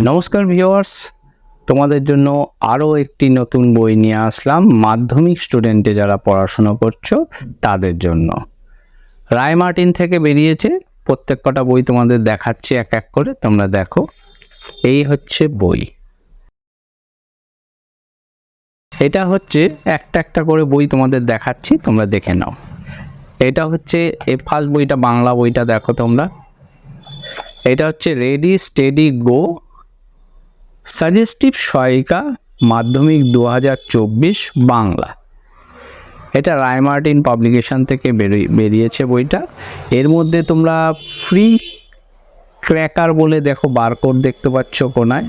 নমস্কার ভিউয়ার্স, তোমাদের জন্য আরও একটি নতুন বই নিয়ে আসলাম। মাধ্যমিক স্টুডেন্টে যারা পড়াশোনা করছো তাদের জন্য রায়মার্টিন থেকে বেরিয়েছে। প্রত্যেক কটা বই তোমাদের দেখাচ্ছি এক এক করে, তোমরা দেখো। এই হচ্ছে বই, এটা হচ্ছে একটা একটা করে বই তোমাদের দেখাচ্ছি, তোমরা দেখে নাও। এটা হচ্ছে ফার্স্ট বইটা, বাংলা বইটা দেখো তোমরা। এটা হচ্ছে রেডি স্টেডি গো সাজেস্টিভ সহায়িকা মাধ্যমিক 2024 বাংলা। এটা রায়মার্টিন পাবলিকেশন থেকে বেরিয়েছে বইটা। এর মধ্যে তোমরা ফ্রি ক্র্যাকার বলে দেখো, বারকোড দেখতে পাচ্ছ কোনায়।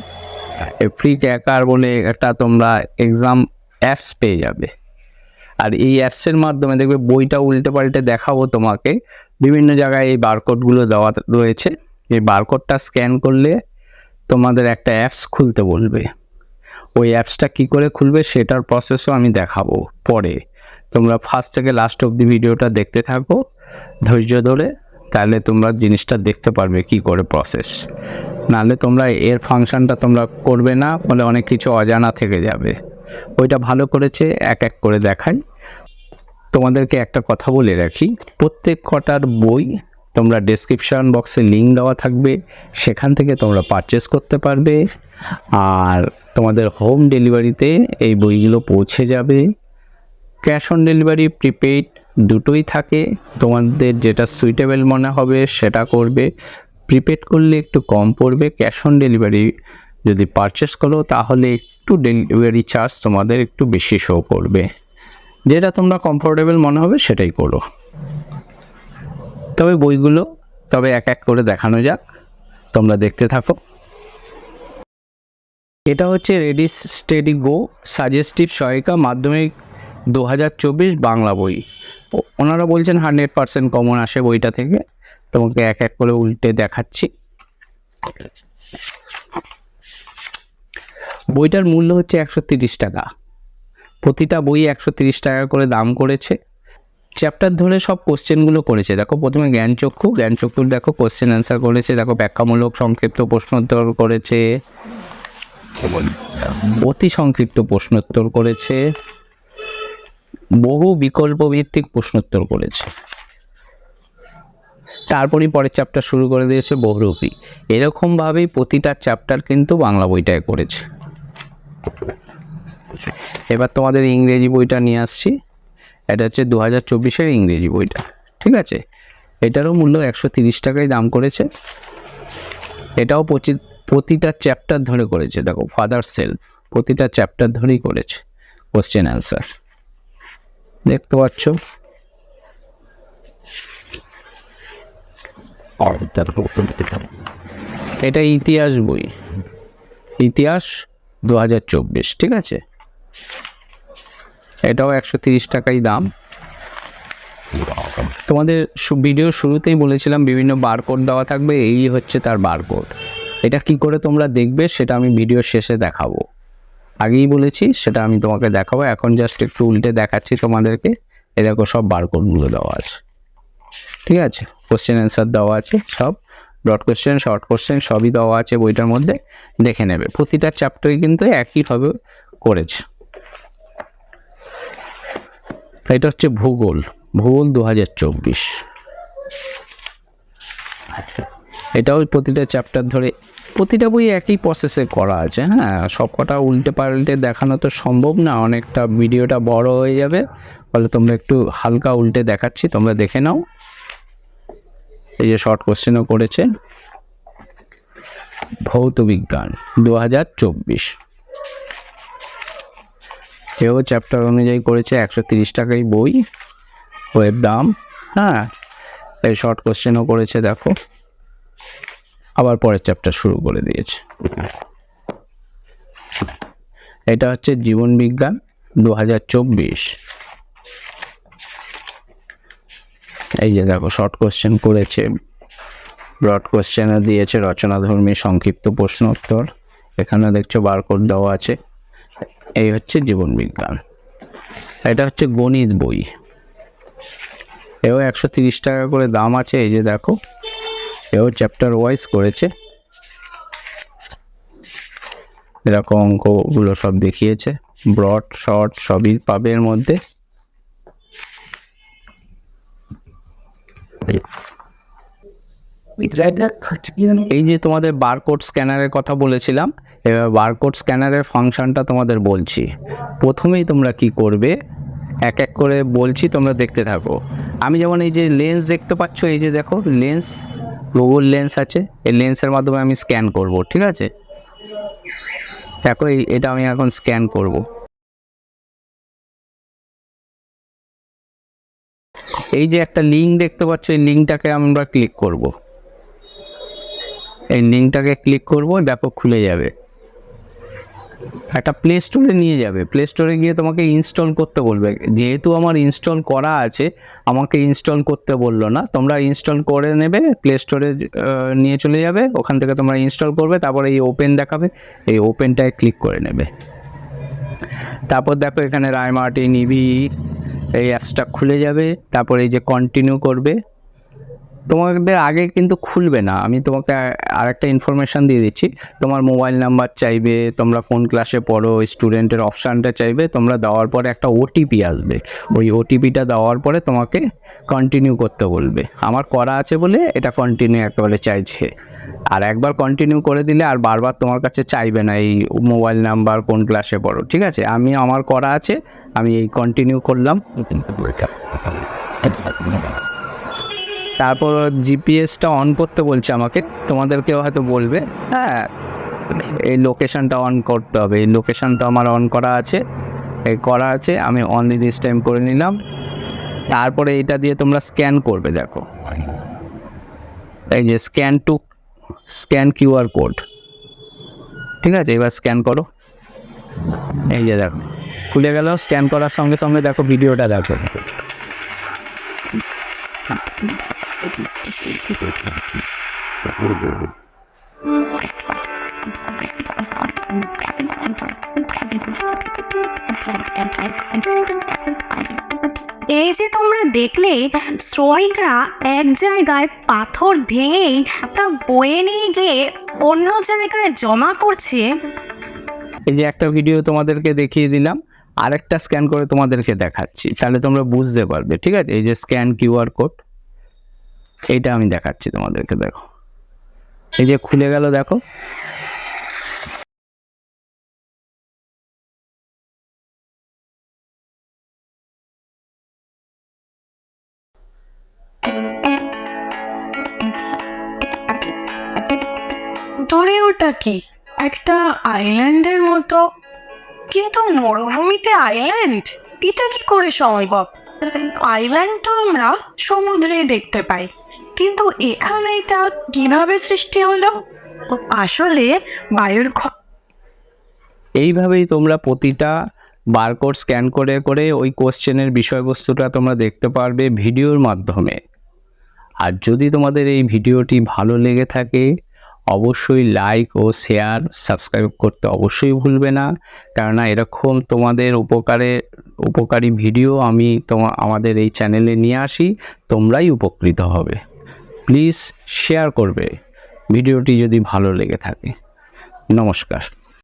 এই ফ্রি ক্র্যাকার বলে একটা তোমরা এক্সাম অ্যাপস পেয়ে যাবে। আর এই অ্যাপসের মাধ্যমে দেখবে বইটা উল্টে পাল্টে দেখাবো তোমাকে। বিভিন্ন জায়গায় এই বারকোডগুলো দেওয়া রয়েছে। এই বারকোডটা স্ক্যান করলে তোমাদের একটা অ্যাপস খুলতে বলবে। ওই অ্যাপসটা কি করে খুলবে সেটার প্রসেসও আমি দেখাবো পরে। তোমরা ফার্স্ট থেকে লাস্ট অবধি ভিডিওটা দেখতে থাকো ধৈর্য ধরে, তাহলে তোমরা জিনিসটা দেখতে পারবে কি করে প্রসেস। নাহলে তোমরা এর ফাংশনটা তোমরা করবে না, বলে অনেক কিছু অজানা থেকে যাবে। ওইটা ভালো করেছে, এক এক করে দেখাই। তোমাদেরকে একটা কথা বলে রাখি, প্রত্যেক কটার বই তোমরা ডেসক্রিপশন বক্সে লিঙ্ক দেওয়া থাকবে, সেখান থেকে তোমরা পারচেস করতে পারবে। আর তোমাদের হোম ডেলিভারিতে এই বইগুলো পৌঁছে যাবে। ক্যাশ অন ডেলিভারি, প্রিপেইড দুটোই থাকে। তোমাদের যেটা সুইটেবল মনে হবে সেটা করবে। প্রিপেড করলে একটু কম পড়বে, ক্যাশ অন ডেলিভারি যদি পারচেস করো তাহলে একটু ডেলিভারি চার্জ তোমাদের একটু বেশি শো করবে। যেটা তোমরা কমফোর্টেবল মনে হবে সেটাই করো। তবে বইগুলো এক এক করে দেখানো যাক, তোমরা দেখতে থাকো। এটা হচ্ছে রেডি স্টেডি গো সাজেস্টিভ সহায়িকা মাধ্যমিক 2024 বাংলা বই। ওনারা বলছেন 100% কমন আসে বইটা থেকে। তোমাকে এক এক করে উল্টে দেখাচ্ছি। বইটার মূল্য হচ্ছে 130 টাকা। প্রতিটা বই 130 টাকা করে দাম করেছে। চ্যাপ্টার ধরে সব কোশ্চেনগুলো করেছে। দেখো প্রথমে জ্ঞানচক্ষুর দেখো কোশ্চেন অ্যান্সার করেছে। দেখো ব্যাখ্যামূলক সংক্ষিপ্ত প্রশ্নোত্তর করেছে, অতি সংক্ষিপ্ত প্রশ্নোত্তর করেছে, বহু বিকল্প ভিত্তিক প্রশ্নোত্তর করেছে। তারপরই পরের চ্যাপ্টার শুরু করে দিয়েছে বহুরূপী। এরকমভাবেই প্রতিটা চ্যাপ্টার কিন্তু বাংলা বইটায় করেছে। এবার তোমাদের ইংরেজি বইটা নিয়ে আসছি। এটা হচ্ছে 2024-এর ইংরেজি বইটা, ঠিক আছে। এটারও মূল্য 130 টাকায় দাম করেছে। এটাও প্রতিটা চ্যাপ্টার ধরে করেছে। দেখো ফাদার সেলফ প্রতিটা চ্যাপ্টার ধরেই করেছে কোশ্চেন অ্যান্সার, দেখতে পাচ্ছ। এটা ইতিহাস বই, ইতিহাস 2024, ঠিক আছে। এটাও 130 টাকাই দাম। তোমাদের ভিডিও শুরুতেই বলেছিলাম বিভিন্ন বারকোড দেওয়া থাকবে, এই হচ্ছে তার বারকোড। এটা কি করে তোমরা দেখবে সেটা আমি ভিডিও শেষে দেখাবো। আগেই বলেছি সেটা আমি তোমাকে দেখাবো, এখন জাস্ট একটু উল্টে দেখাচ্ছি তোমাদেরকে। এই দেখো সব বারকোডগুলো দেওয়া আছে, ঠিক আছে। কোশ্চেন অ্যান্সার দেওয়া আছে সব, ডট কোশ্চেন, শর্ট কোশ্চেন সবই দেওয়া আছে বইটার মধ্যে, দেখে নেবে। প্রতিটা চ্যাপ্টারই কিন্তু একইভাবে করেছে। এটা হচ্ছে ভূগোল 2024। এটাও প্রতিটা চ্যাপ্টার ধরে, প্রতিটা বই একই প্রসেসে করা আছে। হ্যাঁ, সব কটা উল্টে পাল্টে দেখানো তো সম্ভব না, অনেকটা ভিডিওটা বড় হয়ে যাবে। ফলে তোমরা একটু হালকা উল্টে দেখাচ্ছি, তোমরা দেখে নাও। এই যে শর্ট কোশ্চেনও করেছে ভৌত বিজ্ঞান 2024, এও চ্যাপ্টার অনুযায়ী করেছে। 130 টাকাই বই, বইয়ের দাম। হ্যাঁ, এই শর্ট কোশ্চেনও করেছে, দেখো আবার পরের চ্যাপ্টার শুরু করে দিয়েছে। এটা হচ্ছে জীবন বিজ্ঞান 2024। এই যে দেখো শর্ট কোশ্চেন করেছে, ব্রড কোশ্চেনও দিয়েছে, রচনাধর্মী সংক্ষিপ্ত প্রশ্ন উত্তর। এখানে দেখছো বারকোড দেওয়া আছে। এই হচ্ছে জীবন বিজ্ঞান। এটা হচ্ছে গণিত বই, এও 130 টাকা করে দাম আছে। এই যে দেখো, এও চ্যাপ্টার ওয়াইজ করেছে। এরকম অঙ্কগুলো সব দেখিয়েছে, ব্রড শর্ট সবই পাবে এর মধ্যে। এই যে তোমাদের বারকোড স্ক্যানারের কথা বলেছিলাম, এবার বারকোড স্ক্যানারের ফাংশনটা তোমাদের বলছি। প্রথমেই তোমরা কি করবে, এক এক করে বলছি, তোমরা দেখতে থাকো। আমি যেমন এই যে লেন্স দেখতে পাচ্ছ, এই যে দেখো লেন্স, গুগল লেন্স আছে, এই লেন্সের মাধ্যমে আমি স্ক্যান করব, ঠিক আছে? দেখো এটা আমি এখন স্ক্যান করব। এই যে একটা লিঙ্ক দেখতে পাচ্ছ, এই লিঙ্কটাকে আমরা ক্লিক করব। এই লিঙ্কটাকে ক্লিক করব, দেখো খুলে যাবে, একটা প্লে স্টোরে নিয়ে যাবে। প্লে স্টোরে গিয়ে তোমাকে ইনস্টল করতে বলবে। যেহেতু আমার ইনস্টল করা আছে, আমাকে ইনস্টল করতে বললো না, তোমরা ইনস্টল করে নেবে, প্লে স্টোরে নিয়ে চলে যাবে, ওখান থেকে তোমরা ইনস্টল করবে, তারপরে এই ওপেন দেখাবে, এই ওপেনটায় ক্লিক করে নেবে। তারপর দেখো এখানে রায়মার্টিন ইভি এই অ্যাপসটা খুলে যাবে। তারপর এই যে কন্টিনিউ করবে, তোমাদের আগে কিন্তু খুলবে না, আমি তোমাকে আরেকটা ইনফরমেশান দিয়ে দিচ্ছি। তোমার মোবাইল নাম্বার চাইবে, তোমরা কোন ক্লাসে পড়ো, স্টুডেন্টের অপশানটা চাইবে, তোমরা দেওয়ার পরে একটা ওটিপি আসবে, ওই ওটিপিটা দেওয়ার পরে তোমাকে কন্টিনিউ করতে বলবে। আমার করা আছে বলে এটা কন্টিনিউ একেবারে চাইছে। আর একবার কন্টিনিউ করে দিলে আর বারবার তোমার কাছে চাইবে না এই মোবাইল নাম্বার, কোন ক্লাসে পড়ো, ঠিক আছে? আমার করা আছে, আমি এই কন্টিনিউ করলাম। তারপর জিপিএসটা অন করতে বলছে আমাকে, তোমাদেরকেও হয়তো বলবে, হ্যাঁ এই লোকেশানটা অন করতে হবে। এই লোকেশানটা আমার অন করা আছে, আমি অন দিস টাইম করে নিলাম। তারপরে এটা দিয়ে তোমরা স্ক্যান করবে, দেখো এই যে স্ক্যান কিউআর কোড, ঠিক আছে? এবার স্ক্যান করো, এই যে দেখো খুলে গেল। স্ক্যান করার সঙ্গে সঙ্গে দেখো ভিডিওটা দেখো। এই যে তোমরা দেখলে শ্রমিকরা এক জায়গায় পাথর ভেঙেই তা বয়ে নিয়ে গিয়ে অন্য জায়গায় জমা করছে। এই যে একটা ভিডিও তোমাদেরকে দেখিয়ে দিলাম, আরেকটা স্ক্যান করে তোমাদেরকে দেখাচ্ছি, তাহলে তোমরা বুঝতে পারবে, ঠিক আছে? এই যে স্ক্যান কিউআর কোড, এইটা আমি দেখাচ্ছি তোমাদেরকে, দেখো এই যে খুলে গেল, দেখো ধরে ওটা কি একটা আইল্যান্ডের মতো, কিন্তু মরুভূমিতে আইল্যান্ড, এটা কি করে সম্ভব? আইল্যান্ড তো আমরা সমুদ্রে দেখতে পাই, কিন্তু এখানে এটা কিভাবে সৃষ্টি হলো? আসলে বায়ুর এইভাবেই তোমরা প্রতিটা বারকোড স্ক্যান করে করে ওই কোশ্চেনের বিষয়বস্তুটা তোমরা দেখতে পারবে ভিডিওর মাধ্যমে। আর যদি তোমাদের এই ভিডিওটি ভালো লেগে থাকে, অবশ্যই লাইক ও শেয়ার, সাবস্ক্রাইব করতে অবশ্যই ভুলবে না, কেননা এরকম তোমাদের উপকারী ভিডিও আমি আমাদের এই চ্যানেলে নিয়ে আসি, তোমরাই উপকৃত হবে। প্লিজ শেয়ার করবে ভিডিওটি যদি ভালো লেগে থাকে। নমস্কার।